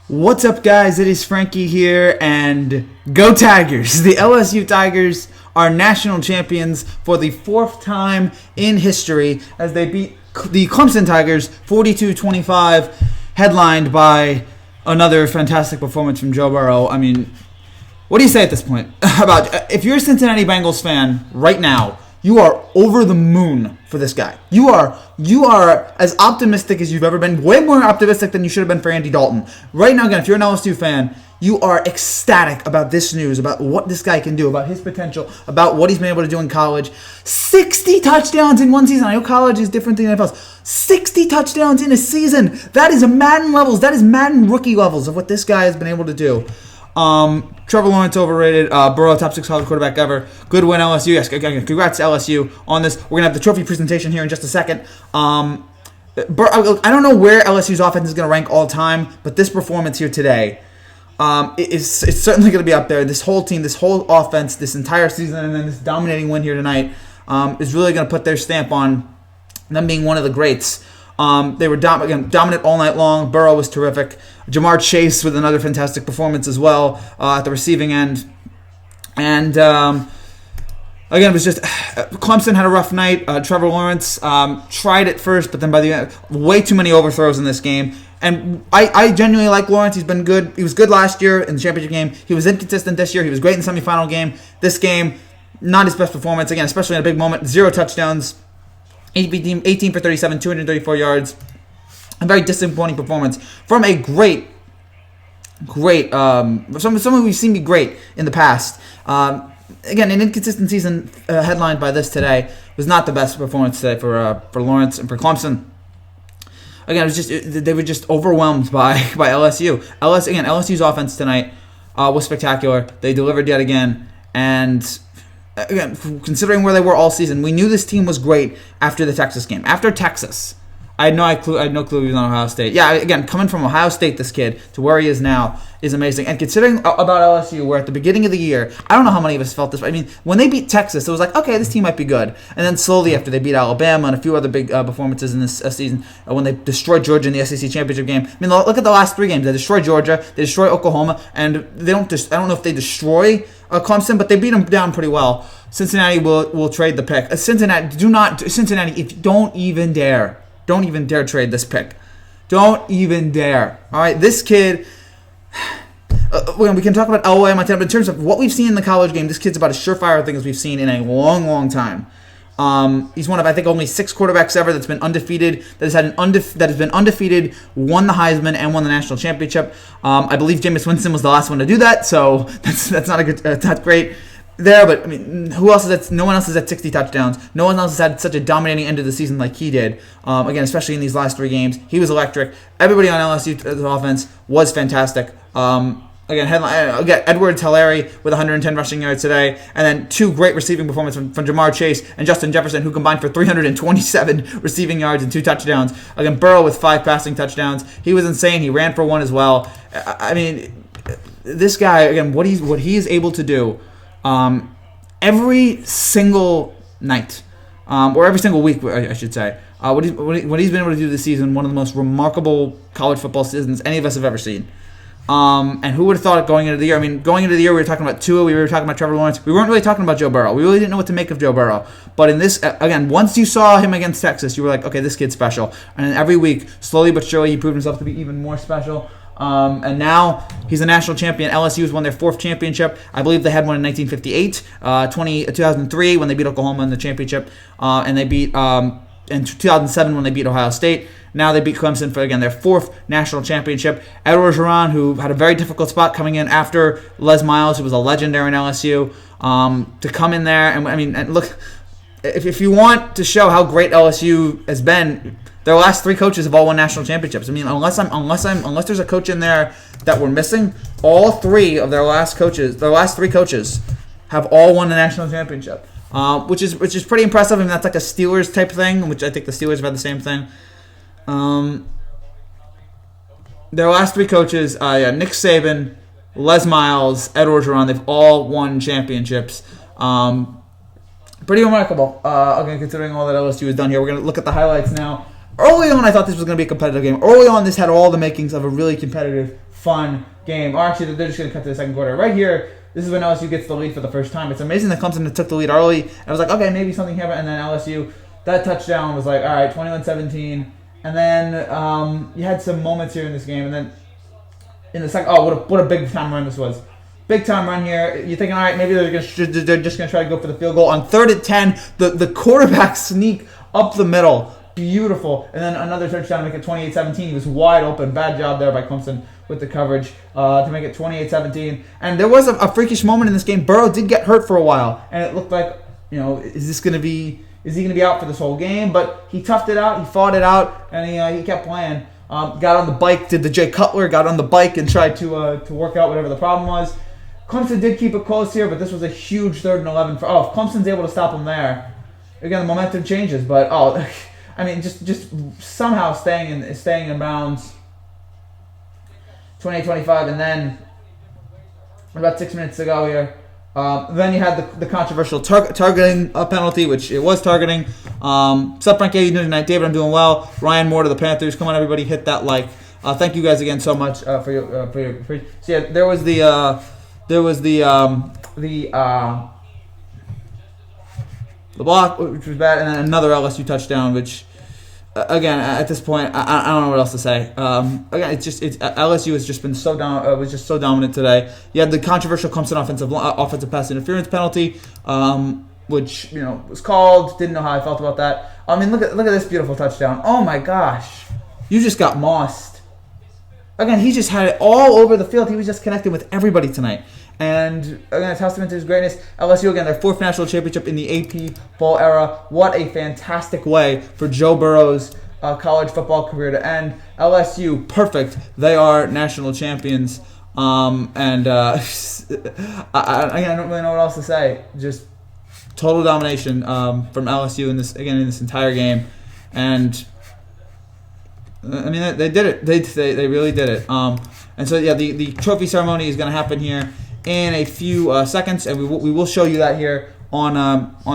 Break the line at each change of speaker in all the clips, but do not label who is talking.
What's up, guys? It is Frankie here, and go Tigers! The LSU Tigers are national champions for the fourth time in history as they beat the Clemson Tigers 42-25, headlined by another fantastic performance from Joe Burrow. I mean, what do you say at this point about if you're a Cincinnati Bengals fan right now? You are over the moon for this guy. You are as optimistic as you've ever been. Way more optimistic than you should have been for Andy Dalton. Right now, again, if you're an LSU fan, you are ecstatic about this news, about what this guy can do, about his potential, about what he's been able to do in college. 60 touchdowns in one season. I know college is different than NFL. 60 touchdowns in a season. That is Madden levels. That is Madden rookie levels of what this guy has been able to do. Trevor Lawrence overrated. Burrow, top 6 college quarterback ever. Good win, LSU. Yes, congrats to LSU on this. We're going to have the trophy presentation here in just a second. I don't know where LSU's offense is going to rank all time, but this performance here today, it's certainly going to be up there. This whole team, this whole offense, this entire season, and then this dominating win here tonight is really going to put their stamp on them being one of the greats. They were dominant all night long. Burrow was terrific. Jamar Chase with another fantastic performance as well at the receiving end. And again, it was just Clemson had a rough night. Trevor Lawrence tried it first, but then by the end, way too many overthrows in this game. And I genuinely like Lawrence. He's been good. He was good last year in the championship game. He was inconsistent this year. He was great in the semifinal game. This game, not his best performance. Again, especially in a big moment. 0 touchdowns. 18 for 37, 234 yards. A very disappointing performance from a great, someone we've seen be great in the past. Again, an inconsistent season headlined by this today was not the best performance today for Lawrence and for Clemson. Again, it was just they were just overwhelmed by LSU. LSU's offense tonight was spectacular. They delivered yet again, and again, considering where they were all season, we knew this team was great after the Texas game. After Texas, I had no clue he was on Ohio State. Yeah, again, coming from Ohio State, this kid, to where he is now is amazing. And considering about LSU, where at the beginning of the year, I don't know how many of us felt this, but I mean, when they beat Texas, it was like, okay, this team might be good. And then slowly after they beat Alabama and a few other big performances in this season, when they destroyed Georgia in the SEC championship game. I mean, look at the last 3 games. They destroyed Georgia, they destroyed Oklahoma, and they don't. I don't know if they destroy Clemson, but they beat them down pretty well. Cincinnati will trade the pick. Cincinnati, if don't even dare trade this pick. Don't even dare. All right, this kid. We can talk about Elway and Montana, but in terms of what we've seen in the college game, this kid's about as surefire a thing as we've seen in a long, long time. He's one of, I think, only 6 quarterbacks ever that's been undefeated, that has been undefeated, won the Heisman, and won the national championship. I believe Jameis Winston was the last one to do that, so that's not a good, that's not great there. But I mean, no one else has had 60 touchdowns. No one else has had such a dominating end of the season like he did. Again, especially in these last 3 games, he was electric. Everybody on LSU's offense was fantastic. Again, Edwards-Helaire with 110 rushing yards today, and then 2 great receiving performances from Jamar Chase and Justin Jefferson, who combined for 327 receiving yards and 2 touchdowns. Again, Burrow with 5 passing touchdowns. He was insane. He ran for 1 as well. I mean, this guy, again, what he is able to do every single night, or every single week, I should say. What he's been able to do this season, one of the most remarkable college football seasons any of us have ever seen. And who would have thought it going into the year? I mean, going into the year, we were talking about Tua, we were talking about Trevor Lawrence. We weren't really talking about Joe Burrow. We really didn't know what to make of Joe Burrow. But in this, again, once you saw him against Texas, you were like, okay, this kid's special. And every week, slowly but surely, he proved himself to be even more special. And now he's a national champion. LSU has won their 4th championship. I believe they had one in 1958, 2003 when they beat Oklahoma in the championship, and they beat in 2007 when they beat Ohio State. Now they beat Clemson for, again, their 4th national championship. Edward Duran, who had a very difficult spot coming in after Les Miles, who was a legend there in LSU, to come in there. And I mean, and look, if you want to show how great LSU has been, their last 3 coaches have all won national championships. I mean, unless there's a coach in there that we're missing, all 3 of their last 3 coaches have all won the national championship, which is pretty impressive. I mean, that's like a Steelers type thing, which I think the Steelers have had the same thing. Their last 3 coaches, Nick Saban, Les Miles, Edward Duran, they've all won championships. Pretty remarkable, again, considering all that LSU has done here. We're going to look at the highlights now Early on, I thought this was going to be a competitive game. Early on, this had all the makings of a really competitive, fun game. Or actually, they're just going to cut to the second quarter. Right here, this is when LSU gets the lead for the first time. It's amazing that Clemson took the lead early. I was like, okay, maybe something happened. And then LSU, that touchdown was like, all right, 21-17. And then you had some moments here in this game. And then in the second, what a big time run this was. Big time run here. You're thinking, all right, maybe they're just going to try to go for the field goal. On 3rd and 10, the quarterback sneak up the middle. Beautiful. And then another touchdown to make it 28-17. He was wide open. Bad job there by Clemson with the coverage to make it 28-17. And there was a freakish moment in this game. Burrow did get hurt for a while. And it looked like, is he going to be out for this whole game? But he toughed it out. He fought it out. And he kept playing. Got on the bike, did the Jay Cutler, got on the bike and tried to work out whatever the problem was. Clemson did keep it close here, but this was a huge 3rd and 11. If Clemson's able to stop them there, again, the momentum changes. But, I mean, just somehow staying in bounds. 28-25, and then about 6 minutes to go here. Then you had the controversial targeting penalty, which it was targeting. Sup, Frank? How you doing tonight, David? I'm doing well. Ryan Moore to the Panthers. Come on, everybody, hit that like. Thank you guys again so much for your. So yeah, there was the block, which was bad, and then another LSU touchdown, which. Again, at this point, I don't know what else to say. Again, LSU has just been was just so dominant today. You had the controversial Clemson offensive pass interference penalty, which was called. Didn't know how I felt about that. I mean, look at this beautiful touchdown. Oh my gosh, you just got mossed. Again, he just had it all over the field. He was just connecting with everybody tonight. And again, a testament to his greatness. LSU, again, their 4th national championship in the AP Bowl era. What a fantastic way for Joe Burrow's college football career to end. LSU, perfect. They are national champions. I don't really know what else to say. Just total domination from LSU in this entire game. And I mean, they did it. They really did it. And so yeah, the trophy ceremony is going to happen here in a few seconds, and we will show you that here on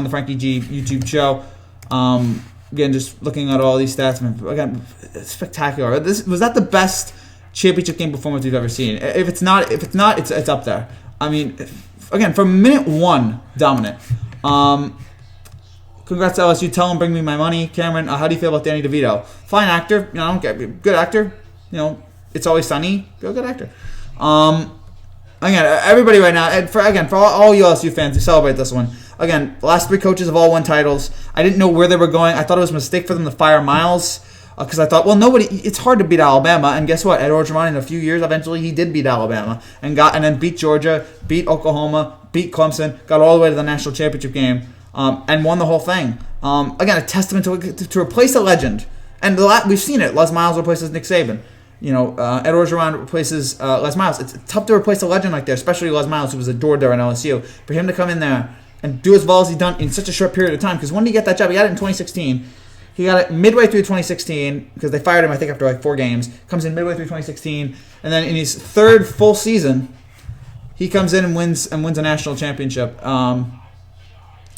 the Frankie G YouTube show. Again, just looking at all these stats, again, it's spectacular. Was that the best championship game performance we've ever seen? If it's not, it's up there. I mean, again, from minute 1, dominant. Congrats to LSU. Tell him bring me my money. Cameron, how do you feel about Danny DeVito? Fine actor. I don't care. Good actor. It's Always Sunny. Good actor. Again, everybody right now, and for all you LSU fans who celebrate this one, again, the last 3 coaches have all won titles. I didn't know where they were going. I thought it was a mistake for them to fire Miles because I thought, it's hard to beat Alabama. And guess what? Ed Orgeron, in a few years, eventually he did beat Alabama and then beat Georgia, beat Oklahoma, beat Clemson, got all the way to the national championship game, and won the whole thing. Again, a testament to replace a legend. And we've seen it. Les Miles replaces Nick Saban. Ed Orgeron replaces Les Miles. It's tough to replace a legend like that, especially Les Miles, who was adored there in LSU. For him to come in there and do as well as he done in such a short period of time, because when did he get that job? He got it in 2016. He got it midway through 2016, because they fired him, I think, after like 4 games. Comes in midway through 2016, and then in his 3rd full season, he comes in and wins a national championship. And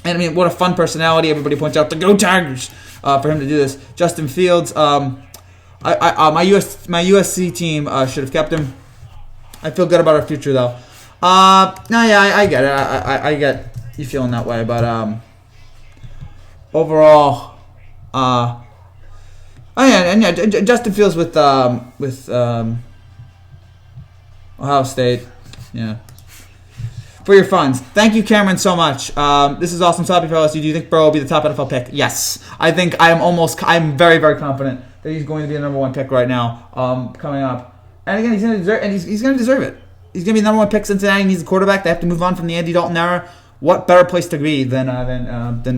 I mean, what a fun personality! Everybody points out the Go Tigers for him to do this. Justin Fields. My USC team should have kept him. I feel good about our future, though. I get it. I get you feeling that way, but overall, Justin Fields with Ohio State, yeah. For your funds. Thank you, Cameron, so much. This is awesome. So happy for LSU. Do you think Burrow will be the top NFL pick? Yes. I'm very, very confident that he's going to be the number 1 pick right now, coming up. And again, he's going to deserve it. He's going to be the number 1 pick. Cincinnati needs a quarterback. They have to move on from the Andy Dalton era. What better place to be than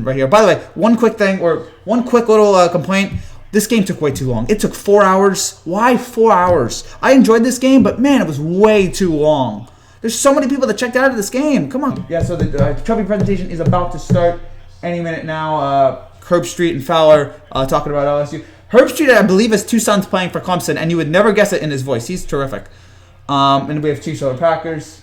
right here? By the way, one quick little complaint. This game took way too long. It took 4 hours. Why 4 hours? I enjoyed this game, but man, it was way too long. There's so many people that checked out of this game. Come on. Yeah, so the trophy presentation is about to start any minute now. Herb Street and Fowler talking about LSU. Herb Street, I believe, has 2 sons playing for Clemson, and you would never guess it in his voice. He's terrific. And we have Chiefs over Packers.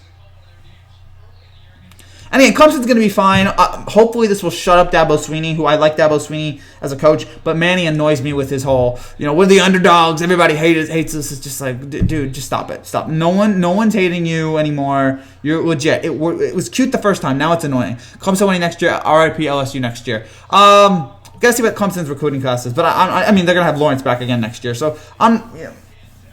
And again, Clemson's going to be fine. Hopefully this will shut up Dabo Swinney, who I like Dabo Swinney as a coach, but Manny annoys me with his whole, we're the underdogs, everybody hates us. It's just like, dude, just stop it. Stop. No one's hating you anymore. You're legit. It was cute the first time. Now it's annoying. Clemson winning next year. RIP LSU next year. Gotta see what Clemson's recruiting class is, but I mean they're gonna have Lawrence back again next year. So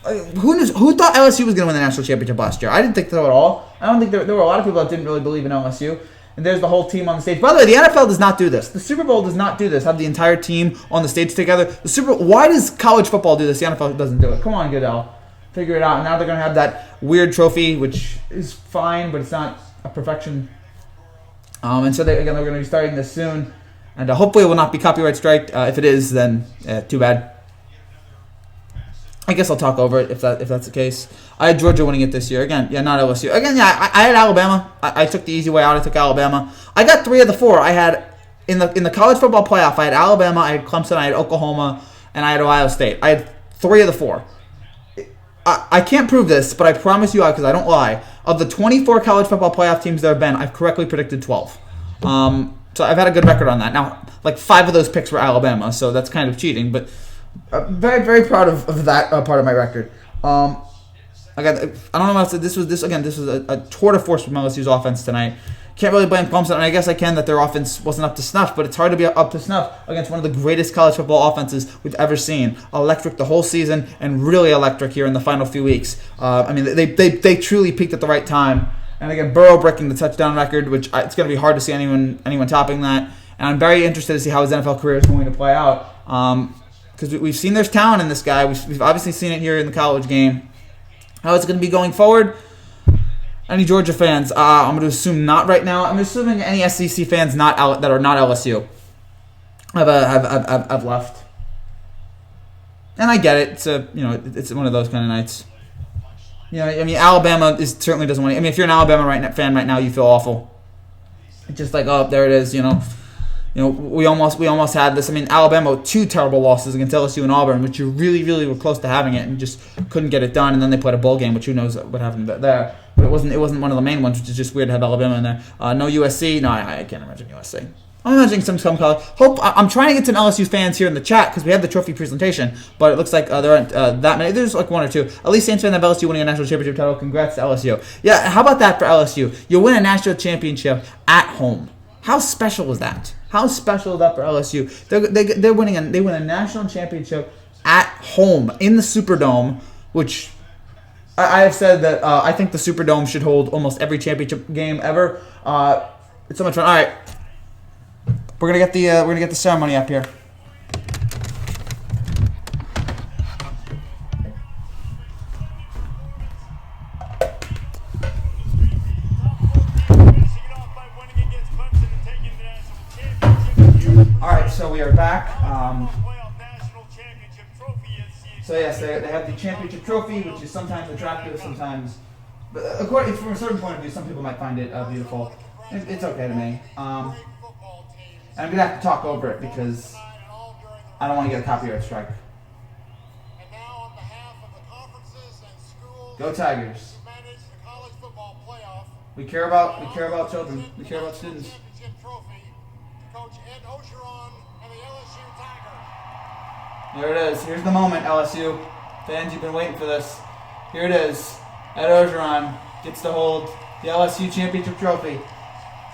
who thought LSU was gonna win the national championship last year? I didn't think so at all. I don't think there were a lot of people that didn't really believe in LSU. And there's the whole team on the stage. By the way, the NFL does not do this. The Super Bowl does not do this. Have the entire team on the stage together. Why does college football do this? The NFL doesn't do it. Come on, Goodell, figure it out. And now they're gonna have that weird trophy, which is fine, but it's not a perfection. And so they're going to be starting this soon. And hopefully it will not be copyright striked. If it is, then too bad. I guess I'll talk over it if that's the case. I had Georgia winning it this year. Again, yeah, not LSU. Again, yeah, I had Alabama. I took the easy way out. I took Alabama. I got 3 of the 4. I had, in the college football playoff, I had Alabama, I had Clemson, I had Oklahoma, and I had Ohio State. I had 3 of the 4. I can't prove this, but I promise you, because I don't lie, of the 24 college football playoff teams there have been, I've correctly predicted 12. So I've had a good record on that. Now, like 5 of those picks were Alabama, so that's kind of cheating, but very, very proud of that part of my record. Again, I don't know about this was a tour de force from LSU's offense tonight. Can't really blame Clemson, and I guess I can that their offense wasn't up to snuff, but it's hard to be up to snuff against one of the greatest college football offenses we've ever seen. Electric the whole season, and really electric here in the final few weeks. I mean, they truly peaked at the right time. And again, Burrow breaking the touchdown record, which it's going to be hard to see anyone topping that. And I'm very interested to see how his NFL career is going to play out, because we've seen there's talent in this guy. We've obviously seen it here in the college game. How it's going to be going forward? Any Georgia fans? I'm going to assume not right now. I'm assuming any SEC fans that are not LSU have left. And I get it. It's one of those kind of nights. I mean, Alabama certainly doesn't want to. I mean, if you're an Alabama fan right now, you feel awful. It's just like, oh, there it is. We almost had this. I mean, Alabama 2 terrible losses against LSU and Auburn, which you really, really were close to having it and just couldn't get it done. And then they played a bowl game, which who knows what happened there. But it wasn't one of the main ones, which is just weird to have Alabama in there. No USC. No, I can't imagine USC. I'm imagining some college. I'm trying to get some LSU fans here in the chat because we had the trophy presentation, but it looks like there aren't that many. There's like 1 or 2. At least Saints fan of LSU winning a national championship title. Congrats to LSU. Yeah, how about that for LSU? You win a national championship at home. How special is that? How special is that for LSU? They win a national championship at home in the Superdome, which I have said that I think the Superdome should hold almost every championship game ever. It's so much fun. All right, we're gonna get the ceremony up here. All right, so we are back. So yes, they have the championship trophy, which is sometimes attractive, sometimes. But according from a certain point of view, some people might find it beautiful. It's okay to me. And I'm gonna have to talk over it because I don't want to get a copyright strike. Go Tigers! We care about children. We care about students. There it is. Here's the moment, LSU. Fans, you've been waiting for this. Here it is. Ed Orgeron gets to hold the LSU championship trophy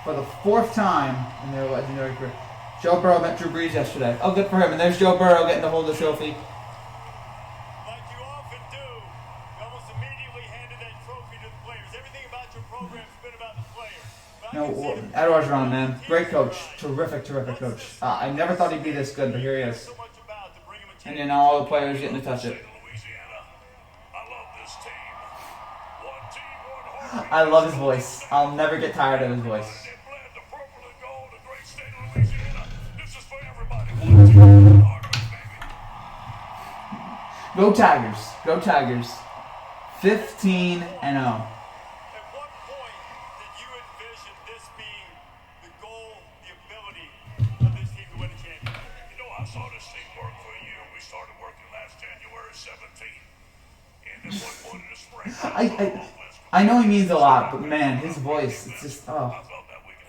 for the 4th time in their legendary career. Joe Burrow met Drew Brees yesterday. Oh, good for him. And there's Joe Burrow getting to hold the trophy.
Like you often do, you almost immediately handed that trophy to the players. Everything about your program's been about the players.
Ed Orgeron, man. Great coach. Terrific coach. I never thought he'd be this good, but here he is. And all the players getting to touch it. I love his voice. I'll never get tired of his voice. Go Tigers. Go Tigers. 15-0.
At what point did you envision this being the goal, the ability of this team to win a championship?
I saw this team work for a year. We started working last January 17th. And at one point in the spring,
I know he means a lot, but man, his voice, it's just, oh.
I thought that we could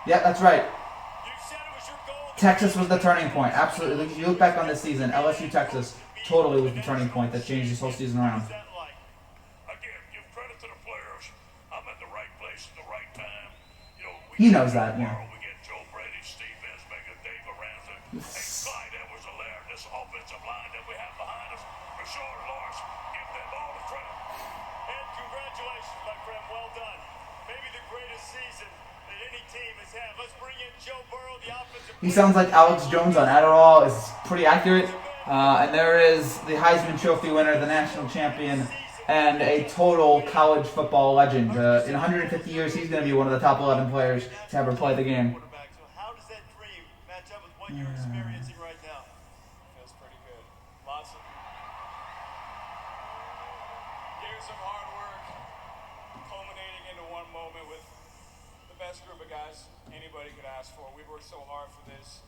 Yeah, that's right.
You said it was your goal to
Texas was the turning point. Absolutely. If you look back on this season, LSU Texas totally was the turning point that changed this whole season around.
What's that like?
Again, give credit to the players. I'm at the right place at the right time. You know,
He knows that, yeah.
We get Joe Brady, Steve Esmaker, Dave Aranda, and Clyde Edwards-Helaire. This offensive line that we have behind us. Rashard Lawrence, give them all the credit.
And congratulations, my friend. Well done. Maybe the greatest season that any team has had. Let's bring in Joe Burrow, the offensive
He sounds like Alex Jones on Adderall. Is pretty accurate. And there is the Heisman Trophy winner, the national champion, and a total college football legend. In 150 years, he's going to be one of the top 11 players to ever play the game.
quarterback. So how does that dream match up with what you're experiencing right now?
Feels pretty good. Lots of years of hard work culminating into one moment with the best group of guys anybody could ask for. We've worked so hard for this.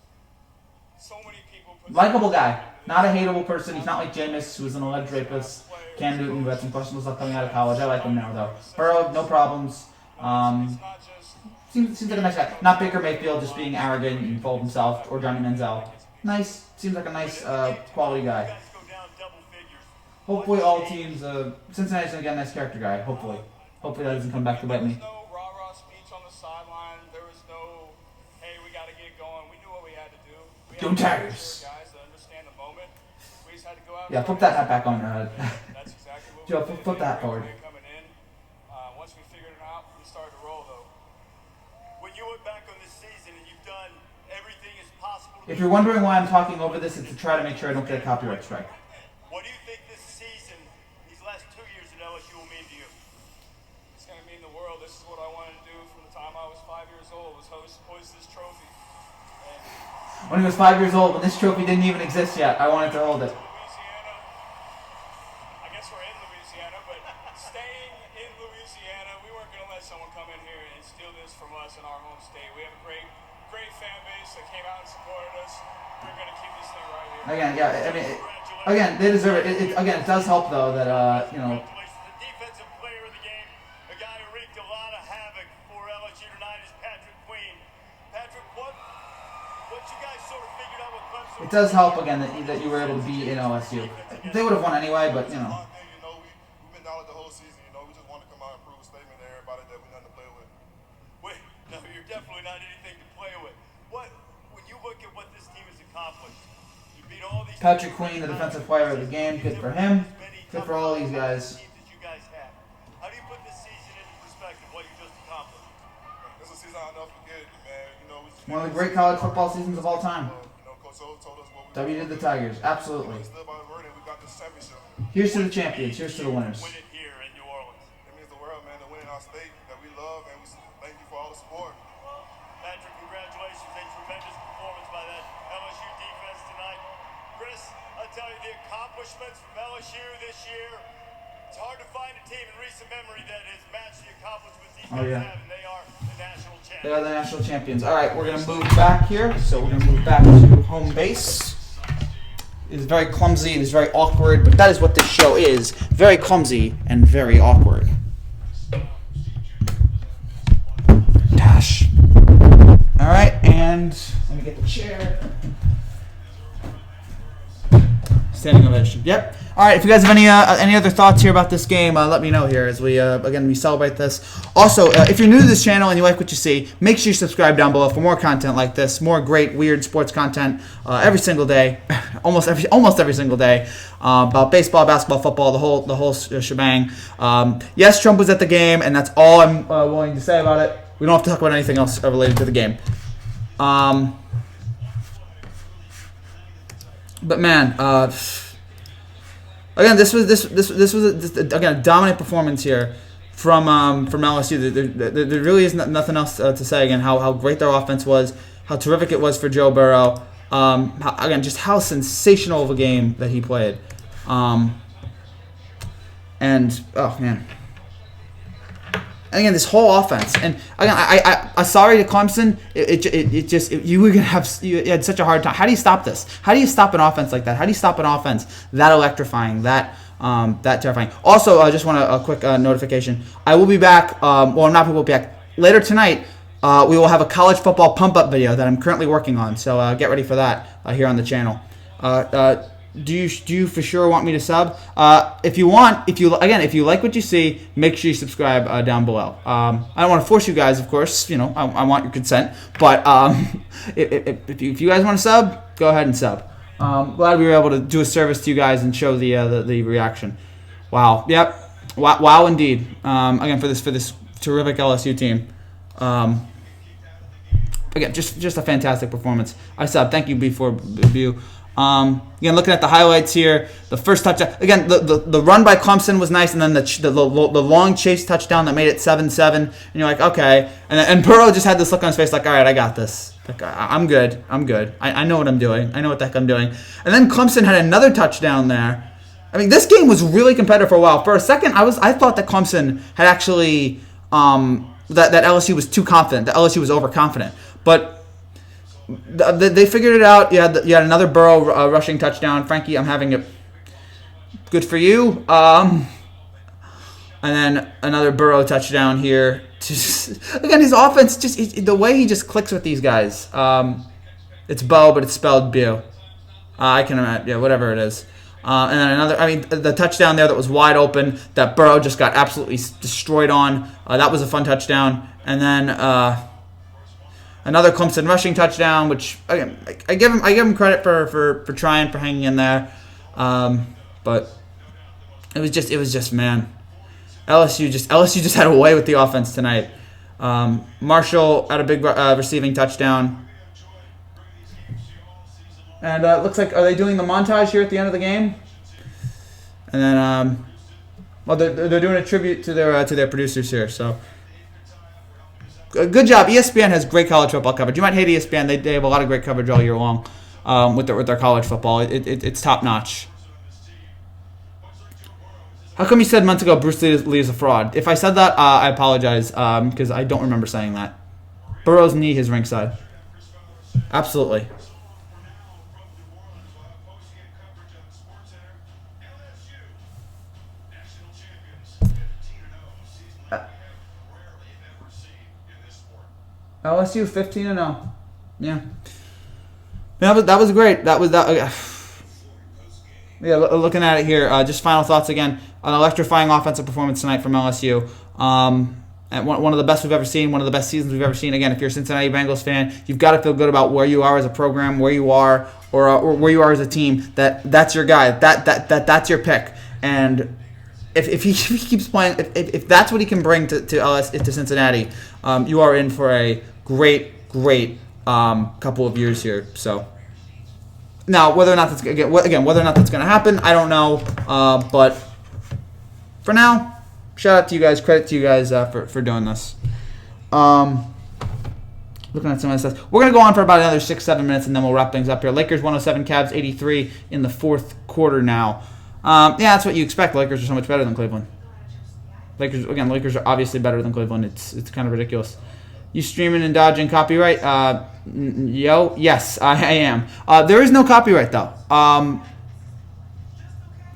So many people put
Likeable guy. Not a hateable person. He's not like Jameis, who was an alleged rapist. Cam Newton, who had some questionable stuff coming out of college. I like him now, though. Burrow, no problems.
it's not just
Seems like a nice guy. Not Baker Mayfield, just being arrogant and full of himself, or Johnny Manziel. Nice. Seems like a nice, quality guy.
You guys go down double figures.
Hopefully all teams, Cincinnati's gonna get a nice character guy. Hopefully. Hopefully that doesn't come back to bite me.
There was no rah-rah speech on the sideline. There was no, hey, we got to get going. We knew what we had to do. We had
Go
to make
Tigers.
sure guys to understand the moment. We just had to go out.
Yeah,
and
flip
play.
that hat back on.
That's exactly what
Joe,
we did.
flip that
We had a
forward.
great way coming in. Once we figured it out, we started to roll, though.
When you look back on this season and you've done everything as possible to
If you're wondering why I'm talking over this, it's to try to make sure I don't get a copyright strike.
what do you think this season, these last 2 years at LSU will mean to you?
It's going to mean the world. This is what I wanted to do from the time I was 5 years old, was hoist this trophy. And
When he was 5 years old, when this trophy didn't even exist yet, I wanted to hold it.
Louisiana, I guess we're in Louisiana, but staying in Louisiana, we weren't going to let someone come in here and steal this from us in our home state. We have a great fan base that came out and supported us. We're going to keep this thing right here.
Again, yeah, I mean, again, they deserve it. Again, it does help, though, that,
Congratulations. The defensive player of the game, a guy who wreaked a lot of havoc for LSU tonight is Patrick Queen. Patrick, what you guys sort of figured out with Clemson?
it does help, again, that you were able to be in LSU. They would have won anyway, but, you know.
One thing, we've been down it the whole season. We just want to come out and prove a statement to everybody that we're nothing to play with.
Wait, no, you're definitely not anything to play with. When you look at what this team has accomplished, you beat all these
Patrick Queen, the defensive player of the game, good for him. Good for all these guys.
teams that you guys have. How do you put this season into perspective, what you just accomplished?
This is a season I'll never forget, man. We just
One of the great college football seasons of all time.
Coach O told us what we
W to the Tigers, absolutely.
We stood by the word and we got this championship.
Here's to the champions. Here's to the winners.
Win it here in New Orleans.
It means the world, man, to win in our state that we love, and we thank you for all the support.
Patrick, congratulations. A tremendous performance by that LSU defense tonight. Chris, I'll tell you, the accomplishments from LSU this year, it's hard to find a team in recent memory that has matched the accomplishments these guys
yeah.
have, and they are the national
They
champions.
are the national champions. All right, we're going to move back here. So we're going to move back to home base. It's very clumsy. It is very awkward, but that is what this show is. Very clumsy and very awkward. Dash. All right, and let me get the chair. Standing ovation. Yep. All right. If you guys have any other thoughts here about this game, let me know here as we again we celebrate this. Also, if you're new to this channel and you like what you see, make sure you subscribe down below for more content like this, more great weird sports content every single day, almost every single day about baseball, basketball, football, the whole shebang. Yes, Trump was at the game, and that's all I'm willing to say about it. We don't have to talk about anything else related to the game. But man, again, this was again a dominant performance here from LSU. There really is nothing else to say. Again, how great their offense was, how terrific it was for Joe Burrow. Just how sensational of a game that he played. And oh man. And again, this whole offense, and again, I sorry to Clemson. You had such a hard time. How do you stop this? How do you stop an offense like that? How do you stop an offense that electrifying, that terrifying? Also, I just want a quick notification. I will be back. Will be back later tonight. we will have a college football pump-up video that I'm currently working on. So get ready for that here on the channel. Do you for sure want me to sub? If you like what you see, make sure you subscribe down below. I don't want to force you guys, of course. I want your consent. But if you guys want to sub, go ahead and sub. Glad we were able to do a service to you guys and show the reaction. Wow. Yep. Wow indeed. Again for this terrific LSU team. Again, just a fantastic performance. I sub. Thank you, B4Bu. Again, looking at the highlights here, the first touchdown. Again, the run by Clemson was nice, and then the long chase touchdown that made it 7-7. And you're like, okay. And Burrow just had this look on his face, like, all right, I got this. Like, I'm good. I know what I'm doing. I know what the heck I'm doing. And then Clemson had another touchdown there. I mean, this game was really competitive for a while. For a second, I thought that Clemson had actually that LSU was too confident. That LSU was overconfident, but they figured it out. You had another Burrow rushing touchdown. Frankie, I'm having it. Good for you. And then another Burrow touchdown here. Again, his offense the way he just clicks with these guys. It's Bo, but it's spelled Bu. I can imagine. Yeah, whatever it is. And then another. I mean, the touchdown there that was wide open that Burrow just got absolutely destroyed on. That was a fun touchdown. And then another Clemson rushing touchdown, which again, I give him credit for trying, for hanging in there. But it was just man, LSU just had a way with the offense tonight. Marshall had a big receiving touchdown. And it looks like, are they doing the montage here at the end of the game? And then, they're doing a tribute to their producers here. So, good job. ESPN has great college football coverage. You might hate ESPN; they have a lot of great coverage all year long with their college football. It's top notch. How come you said months ago Bruce Lee is a fraud? If I said that, I apologize because I don't remember saying that. Burrow's knee is ringside. Absolutely. LSU 15-0. Yeah. That was great. That. Yeah, looking at it here, just final thoughts again. An electrifying offensive performance tonight from LSU. And one of the best we've ever seen, one of the best seasons we've ever seen. Again, if you're a Cincinnati Bengals fan, you've got to feel good about where you are as a program, where you are, or where you are as a team. That's your guy. That's your pick. And if he keeps playing, if that's what he can bring to Cincinnati, you are in for a great couple of years here. So now whether or not that's going to happen, I don't know. But for now, shout out to you guys, credit to you guys for doing this. Looking at some of the stuff, we're gonna go on for about another 6-7 minutes, and then we'll wrap things up here. Lakers 107, Cavs 83 in the fourth quarter now. Yeah, that's what you expect. Lakers are so much better than Cleveland. Lakers are obviously better than Cleveland. It's kind of ridiculous. You streaming and dodging copyright? Yes, I am. There is no copyright though.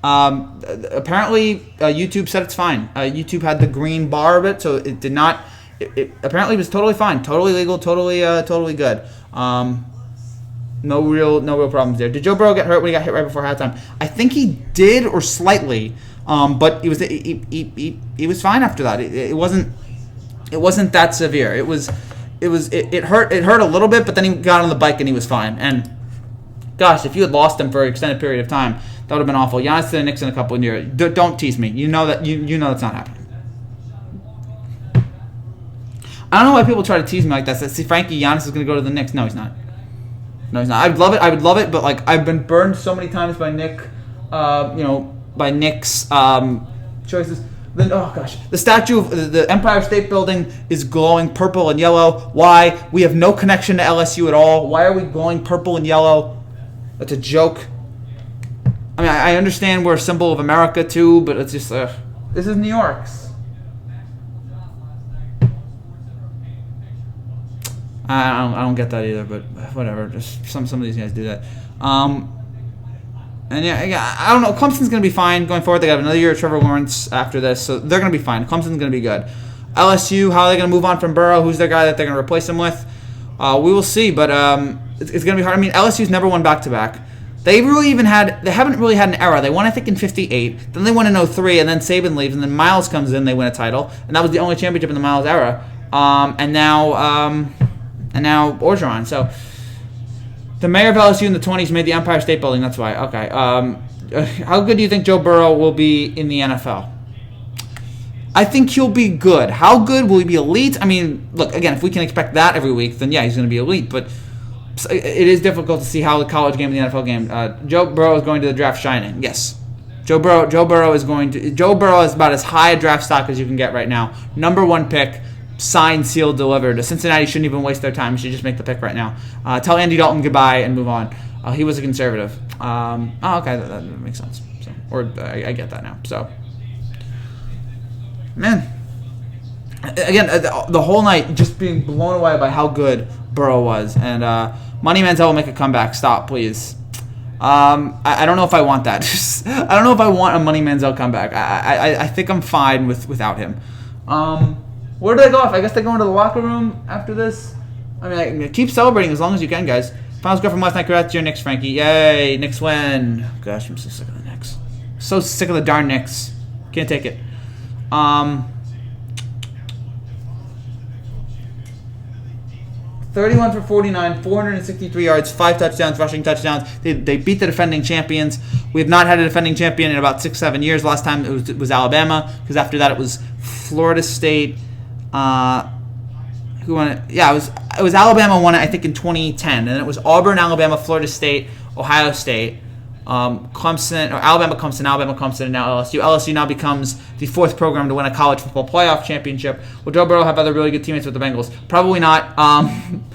Apparently, YouTube said it's fine. YouTube had the green bar of it, so it did not. It apparently was totally fine, totally legal, totally good. No real problems there. Did Joe Burrow get hurt when he got hit right before halftime? I think he did, or slightly. But he was fine after that. It wasn't that severe. It hurt a little bit, but then he got on the bike and he was fine. And gosh, if you had lost him for an extended period of time, that would have been awful. Giannis to the Knicks in a couple of years. Don't tease me. You know that you know that's not happening. I don't know why people try to tease me like that. See, Frankie, Giannis is going to go to the Knicks. No, he's not. I would love it, but like I've been burned so many times by by Nick's choices. Then, oh gosh, the statue of the Empire State Building is glowing purple and yellow. Why? We have no connection to LSU at all. Why are we glowing purple and yellow? That's a joke. I mean, I understand we're a symbol of America too, but it's just this is New York's. I don't get that either, but whatever. Just some of these guys do that. And yeah, I don't know. Clemson's going to be fine going forward. They got another year of Trevor Lawrence after this, so they're going to be fine. Clemson's going to be good. LSU, how are they going to move on from Burrow? Who's their guy that they're going to replace him with? We will see, but it's going to be hard. I mean, LSU's never won back-to-back. They haven't really had an era. They won, I think, in 58. Then they won in 03, and then Saban leaves, and then Miles comes in, they win a title. And that was the only championship in the Miles era. And now Orgeron. So the mayor of LSU in the 20s made the Empire State Building. That's why. Okay. How good do you think Joe Burrow will be in the NFL? I think he'll be good. How good? Will he be elite? I mean, look, again, if we can expect that every week, then yeah, he's going to be elite. But it is difficult to see how the college game and the NFL game. Joe Burrow is going to the draft shining. Yes. Joe Burrow is about as high a draft stock as you can get right now. Number 1 pick, signed, sealed, delivered. Cincinnati shouldn't even waste their time. You should just make the pick right now. Tell Andy Dalton goodbye and move on. He was a conservative. Okay, that makes sense. I get that now. So, man, again, the whole night just being blown away by how good Burrow was. And Money Manziel will make a comeback. Stop, please. I don't know if I want that. I don't know if I want a Money Manziel comeback. I think I'm fine without him. Where do they go off? I guess they go into the locker room after this. I mean, keep celebrating as long as you can, guys. Finals go from last night. Congrats to your Knicks, Frankie. Yay, Knicks win. Gosh, I'm so sick of the Knicks. So sick of the darn Knicks. Can't take it. 31 for 49, 463 yards, 5 touchdowns, rushing touchdowns. They beat the defending champions. We have not had a defending champion in about 6-7 years. Last time it was Alabama, because after that it was Florida State. Who won it? Yeah, it was Alabama won it, I think, in 2010. And then it was Auburn, Alabama, Florida State, Ohio State, Clemson, or Alabama, Clemson, and now LSU. LSU now becomes the 4th program to win a college football playoff championship. Will Joe Burrow have other really good teammates with the Bengals? Probably not,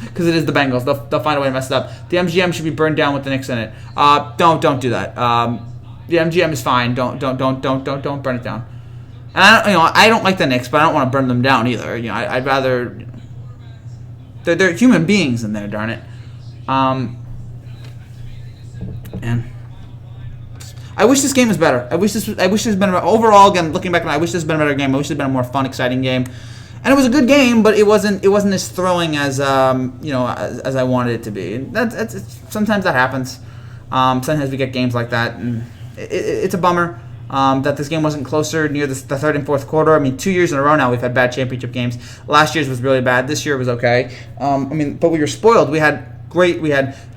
because it is the Bengals. They'll find a way to mess it up. The MGM should be burned down with the Knicks in it. Don't do that. The MGM is fine. Don't burn it down. And I don't like the Knicks, but I don't want to burn them down either. I'd rather. They're human beings in there, darn it. And I wish this game was better. I wish this had been overall. Again, looking back, I wish this had been a better game. I wish it had been a more fun, exciting game. And it was a good game, but it wasn't as thrilling as as I wanted it to be. And sometimes that happens. Sometimes we get games like that, and it's a bummer. That this game wasn't closer near the 3rd and 4th quarter. I mean, 2 years in a row now we've had bad championship games. Last year's was really bad. This year was okay. But we were spoiled. We had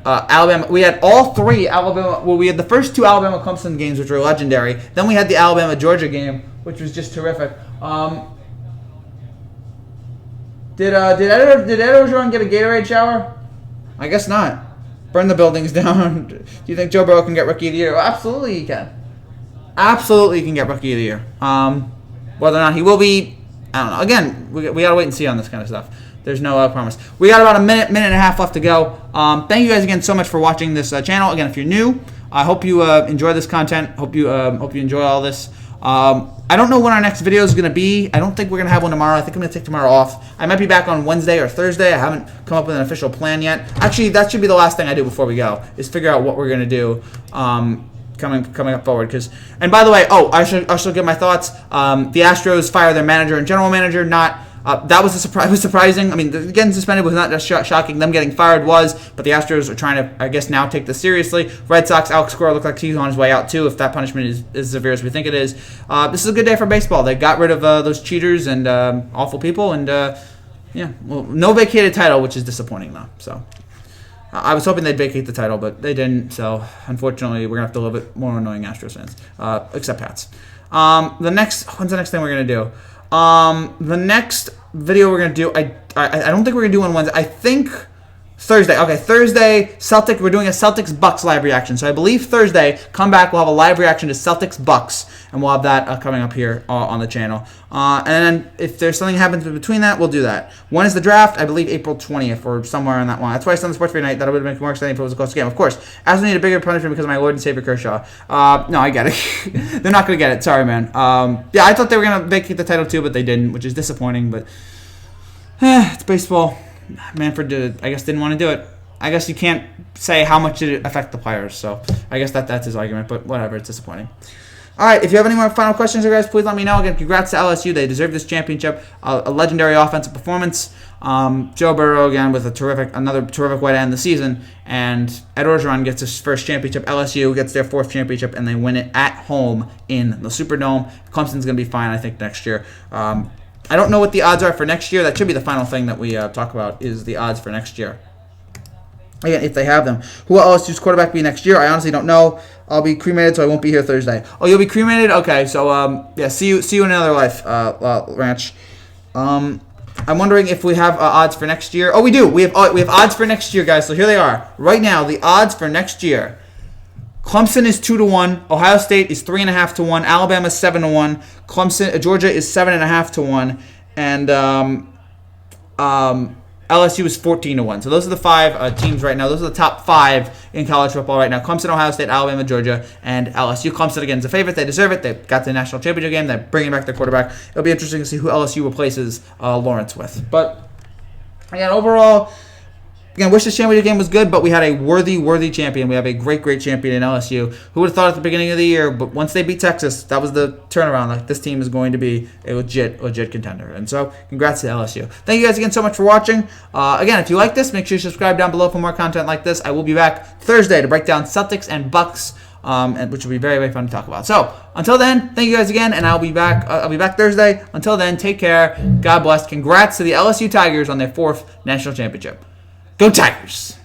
Alabama. We had all 3 Alabama. Well, we had the first 2 Alabama Clemson games, which were legendary. Then we had the Alabama Georgia game, which was just terrific. Did Ed Orgeron get a Gatorade shower? I guess not. Burn the buildings down. Do you think Joe Burrow can get Rookie of the Year? Well, absolutely, he can. Absolutely, he can get Rookie of the Year. Whether or not he will be, I don't know. Again, we gotta wait and see on this kind of stuff. There's no promise. We got about a minute and a half left to go. Thank you guys again so much for watching this channel. Again, if you're new, I hope you enjoy this content. Hope you enjoy all this. I don't know when our next video is going to be. I don't think we're going to have one tomorrow. I think I'm going to take tomorrow off. I might be back on Wednesday or Thursday. I haven't come up with an official plan yet. Actually, that should be the last thing I do before we go, is figure out what we're going to do coming up forward. And by the way, I should give my thoughts. The Astros fire their manager and general manager. That was a surprise. It was surprising. I mean, getting suspended was not just shocking. Them getting fired was, but the Astros are trying to, I guess, now take this seriously. Red Sox, Alex Cora looked like he's on his way out too, if that punishment is as severe as we think it is. This is a good day for baseball. They got rid of those cheaters and awful people, and no vacated title, which is disappointing though. So I was hoping they'd vacate the title, but they didn't. So unfortunately, we're gonna have to live with more annoying Astros fans, except Pats. When's the next thing we're gonna do? The next video we're going to do, I don't think we're going to do on Wednesday. I think Thursday. Okay, Thursday, we're doing a Celtics-Bucks live reaction. So I believe Thursday, come back, we'll have a live reaction to Celtics-Bucks, and we'll have that coming up here on the channel. And then if there's something happens in between that, we'll do that. When is the draft? I believe April 20th or somewhere on that one. That's why it's on the Sports Free Night. That would have been more exciting if it was a close game. Of course, Astros need a bigger punishment because of my Lord and Savior Kershaw. No, I get it. They're not going to get it. Sorry, man. Yeah, I thought they were going to vacate the title too, but they didn't, which is disappointing. But it's baseball. Manfred didn't want to do it. I guess you can't say how much did it affect the players. So I guess that's his argument. But whatever, it's disappointing. All right, if you have any more final questions, guys, please let me know. Again, congrats to LSU. They deserve this championship. A legendary offensive performance. Joe Burrow, again, with another terrific way to end the season. And Ed Orgeron gets his first championship. LSU gets their fourth championship, and they win it at home in the Superdome. Clemson's going to be fine, I think, next year. I don't know what the odds are for next year. That should be the final thing that we talk about is the odds for next year. Again, if they have them. Who will LSU's quarterback be next year? I honestly don't know. I'll be cremated, so I won't be here Thursday. Oh, you'll be cremated? Okay, so see you in another life, Ranch. I'm wondering if we have odds for next year. Oh, we do. We have odds for next year, guys. So here they are. Right now, the odds for next year. Clemson is 2-1. Ohio State is 3.5-1. Alabama is 7-1. Georgia is 7.5-1. And LSU is 14-1. So those are the 5 teams right now. Those are the top 5 in college football right now. Clemson, Ohio State, Alabama, Georgia, and LSU. Clemson, again, is a favorite. They deserve it. They got the national championship game. They're bringing back their quarterback. It'll be interesting to see who LSU replaces Lawrence with. But, again, overall, wish this championship game was good, but we had a worthy champion. We have a great champion in LSU. Who would have thought at the beginning of the year, but once they beat Texas, that was the turnaround. Like, this team is going to be a legit contender. And so, congrats to LSU. Thank you guys again so much for watching. Again, if you like this, make sure you subscribe down below for more content like this. I will be back Thursday to break down Celtics and Bucks, which will be very fun to talk about. So, until then, thank you guys again, and I'll be back Thursday. Until then, take care. God bless. Congrats to the LSU Tigers on their 4th national championship. Go Tigers!